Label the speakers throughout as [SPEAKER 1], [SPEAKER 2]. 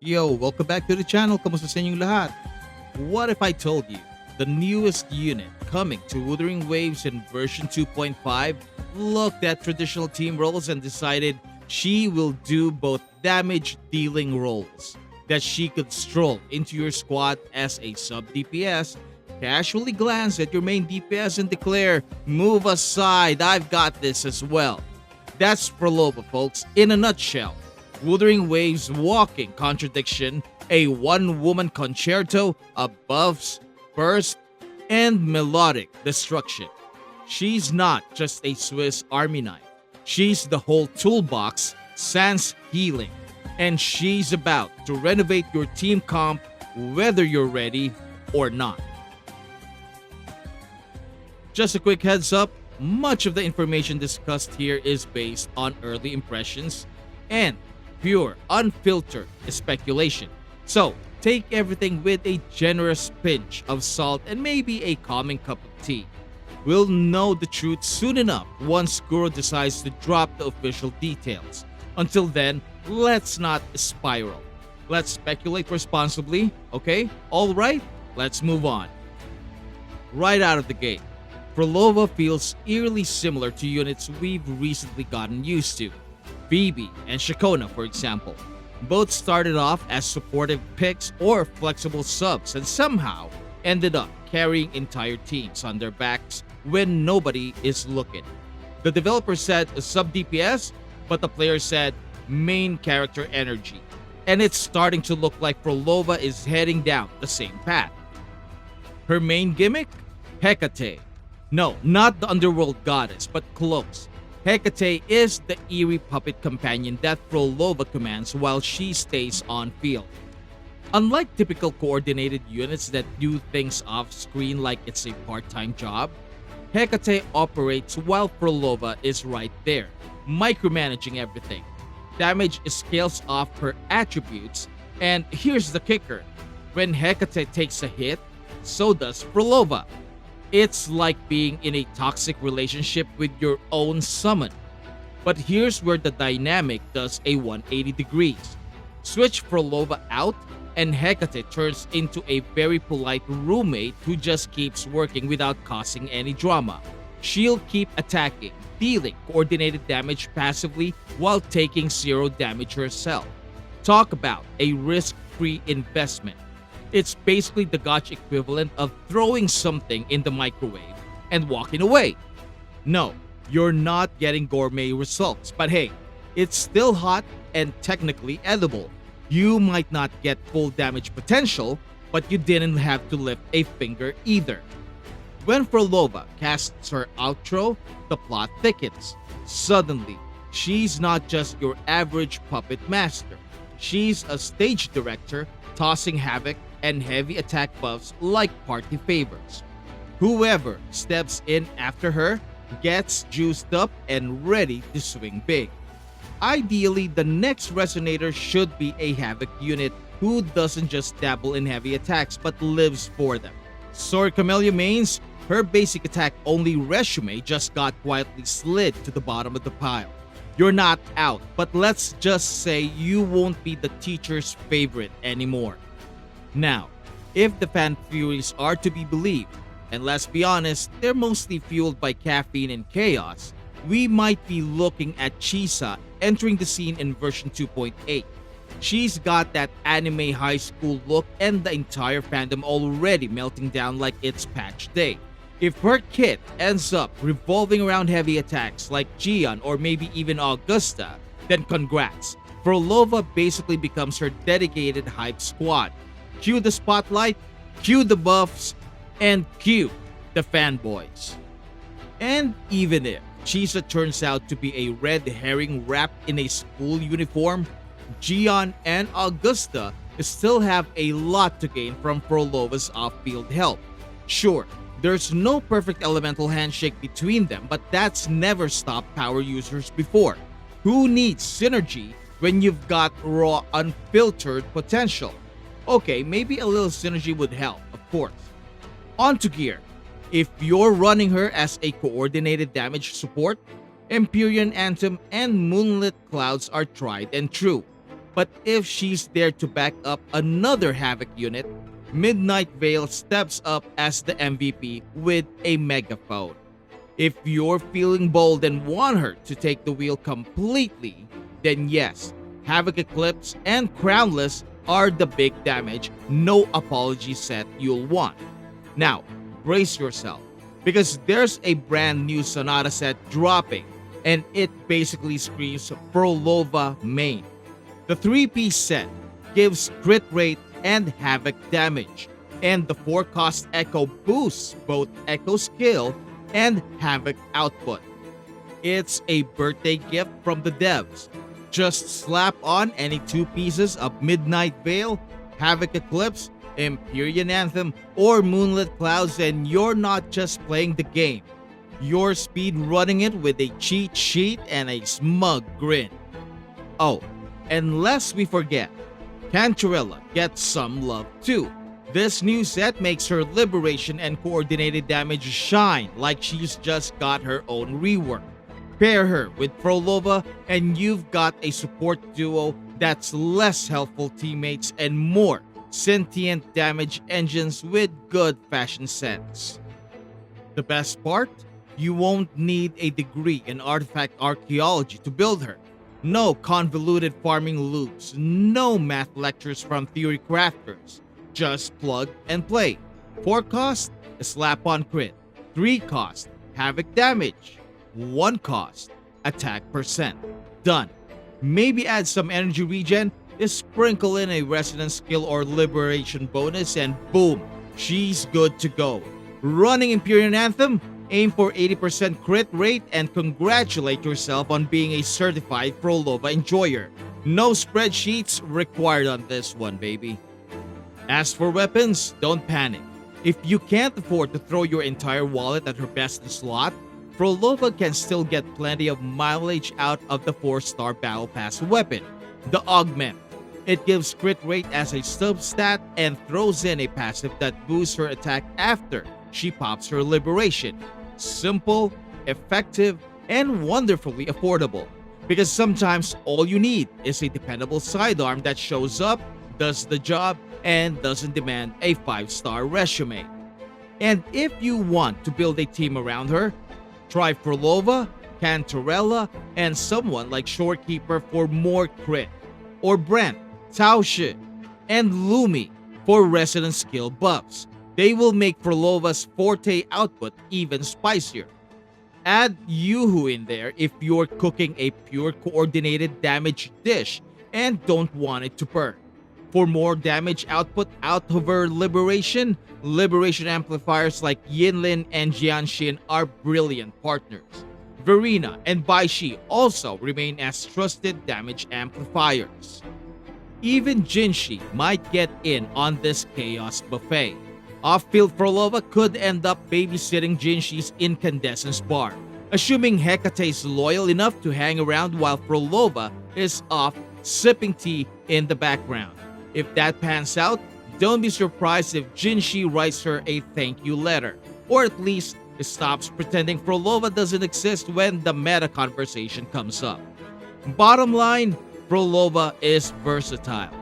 [SPEAKER 1] Yo, welcome back to the channel. Kamusta sa inyong lahat? What if I told you the newest unit coming to Wuthering Waves in version 2.5 looked at traditional team roles and decided she will do both damage dealing roles? That she could stroll into your squad as a sub-DPS, casually glance at your main DPS and declare, "Move aside, I've got this as well." That's Phrolova, folks, in a nutshell. Wuthering Waves' walking contradiction, a one-woman concerto of buffs, burst, and melodic destruction. She's not just a Swiss army knife. She's the whole toolbox, sans healing. And she's about to renovate your team comp whether you're ready or not. Just a quick heads up, much of the information discussed here is based on early impressions and pure, unfiltered speculation. So, take everything with a generous pinch of salt and maybe a calming cup of tea. We'll know the truth soon enough once Guru decides to drop the official details. Until then, let's not spiral. Let's speculate responsibly, okay? Alright, let's move on. Right out of the gate, Phrolova feels eerily similar to units we've recently gotten used to. Phoebe and Shakona, for example. Both started off as supportive picks or flexible subs and somehow ended up carrying entire teams on their backs when nobody is looking. The developer said sub-DPS, but the player said main character energy. And it's starting to look like Phrolova is heading down the same path. Her main gimmick? Hecate. No, not the underworld goddess, but close. Hecate is the eerie puppet companion that Phrolova commands while she stays on field. Unlike typical coordinated units that do things off screen like it's a part-time job, Hecate operates while Phrolova is right there, micromanaging everything. Damage scales off her attributes, and here's the kicker: when Hecate takes a hit, so does Phrolova. It's like being in a toxic relationship with your own summon. But here's where the dynamic does a 180 degrees. Switch Phrolova out and Hecate turns into a very polite roommate who just keeps working without causing any drama. She'll keep attacking, dealing coordinated damage passively while taking zero damage herself. Talk about a risk-free investment. It's basically the gotcha equivalent of throwing something in the microwave and walking away. No, you're not getting gourmet results, but hey, it's still hot and technically edible. You might not get full damage potential, but you didn't have to lift a finger either. When Phrolova casts her outro, the plot thickens. Suddenly, she's not just your average puppet master. She's a stage director tossing havoc and heavy attack buffs like party favors. Whoever steps in after her gets juiced up and ready to swing big. Ideally, the next Resonator should be a Havoc unit who doesn't just dabble in heavy attacks but lives for them. Sorry Camellia mains, her basic attack only resume just got quietly slid to the bottom of the pile. You're not out, but let's just say you won't be the teacher's favorite anymore. Now, if the fan furies are to be believed, and let's be honest, they're mostly fueled by caffeine and chaos, we might be looking at Chisa entering the scene in version 2.8. She's got that anime high school look and the entire fandom already melting down like it's patch day. If her kit ends up revolving around heavy attacks like Gian or maybe even Augusta, then congrats. Phrolova basically becomes her dedicated hype squad. Cue the spotlight, cue the buffs, and cue the fanboys. And even if Chisa turns out to be a red herring wrapped in a school uniform, Gian and Augusta still have a lot to gain from Phrolova's off-field help. Sure, there's no perfect elemental handshake between them, but that's never stopped power users before. Who needs synergy when you've got raw, unfiltered potential? Okay, maybe a little synergy would help, of course. On to gear. If you're running her as a coordinated damage support, Empyrean Anthem and Moonlit Clouds are tried and true. But if she's there to back up another Havoc unit, Midnight Veil steps up as the MVP with a megaphone. If you're feeling bold and want her to take the wheel completely, then yes, Havoc Eclipse and Crownless are the big damage, no apology set you'll want. Now, brace yourself, because there's a brand new Sonata set dropping, and it basically screams Phrolova main. The 3-piece set gives crit rate and Havoc damage, and the 4-cost Echo boosts both Echo skill and Havoc output. It's a birthday gift from the devs. Just slap on any 2 pieces of Midnight Veil, Havoc Eclipse, Empyrean Anthem, or Moonlit Clouds, and you're not just playing the game. You're speed running it with a cheat sheet and a smug grin. Oh, and lest we forget, Cantarella gets some love too. This new set makes her liberation and coordinated damage shine like she's just got her own rework. Pair her with Phrolova and you've got a support duo that's less helpful teammates and more sentient damage engines with good fashion sense. The best part? You won't need a degree in artifact archaeology to build her. No convoluted farming loops, no math lectures from theory crafters. Just plug and play. 4 cost, a slap on crit. 3 cost, Havoc damage. 1 cost, attack percent. Done. Maybe add some energy regen, sprinkle in a resonance skill or liberation bonus, and boom, she's good to go. Running Empyrean Anthem? Aim for 80% crit rate and congratulate yourself on being a certified Phrolova enjoyer. No spreadsheets required on this one, baby. As for weapons, don't panic. If you can't afford to throw your entire wallet at her best in slot, Phrolova can still get plenty of mileage out of the 4-star Battle Pass weapon, the Augment. It gives crit rate as a sub-stat and throws in a passive that boosts her attack after she pops her liberation. Simple, effective, and wonderfully affordable. Because sometimes all you need is a dependable sidearm that shows up, does the job, and doesn't demand a 5-star resume. And if you want to build a team around her, try Phrolova, Cantarella, and someone like Shorekeeper for more crit, or Brant, Taoshi, and Lumi for resonance skill buffs. They will make Phrolova's forte output even spicier. Add Yuhu in there if you're cooking a pure coordinated damage dish and don't want it to burn. For more damage output out of her liberation amplifiers like Yinlin and Jianshin are brilliant partners. Verena and Baishi also remain as trusted damage amplifiers. Even Jinshi might get in on this chaos buffet. Off-field Phrolova could end up babysitting Jinshi's incandescence bar, assuming Hecate's loyal enough to hang around while Phrolova is off sipping tea in the background. If that pans out, don't be surprised if Jinshi writes her a thank you letter, or at least stops pretending Phrolova doesn't exist when the meta conversation comes up. Bottom line, Phrolova is versatile.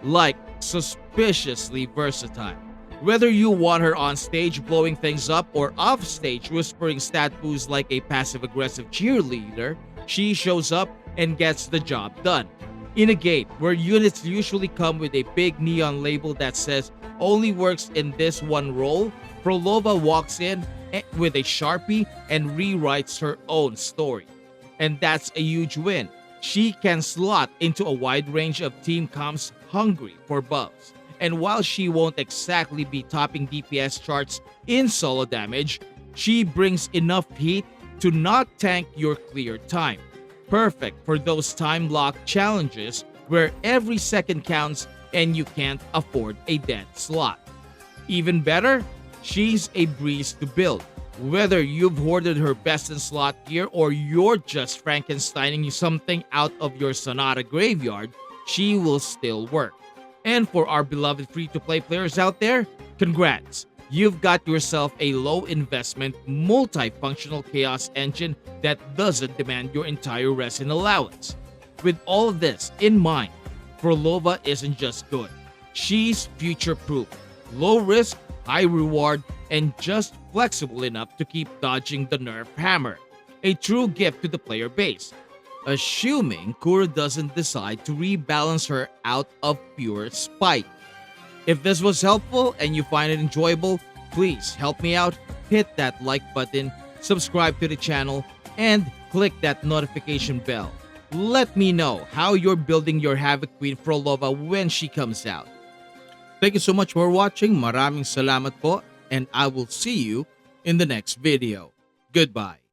[SPEAKER 1] Like, suspiciously versatile. Whether you want her on stage blowing things up or off stage whispering stat boosts like a passive-aggressive cheerleader, she shows up and gets the job done. In a game where units usually come with a big neon label that says only works in this one role, Phrolova walks in with a Sharpie and rewrites her own story. And that's a huge win. She can slot into a wide range of team comps hungry for buffs. And while she won't exactly be topping DPS charts in solo damage, she brings enough heat to not tank your clear time. Perfect for those time-locked challenges where every second counts and you can't afford a dead slot. Even better, she's a breeze to build. Whether you've hoarded her best in slot gear or you're just Frankensteining something out of your Sonata graveyard, she will still work. And for our beloved free-to-play players out there, congrats! You've got yourself a low-investment, multifunctional chaos engine that doesn't demand your entire resin allowance. With all of this in mind, Phrolova isn't just good. She's future-proof, low risk, high reward, and just flexible enough to keep dodging the nerf hammer. A true gift to the player base. Assuming Kura doesn't decide to rebalance her out of pure spite. If this was helpful and you find it enjoyable, please help me out, hit that like button, subscribe to the channel, and click that notification bell. Let me know how you're building your Havoc Queen Phrolova when she comes out. Thank you so much for watching. Maraming salamat po, and I will see you in the next video. Goodbye.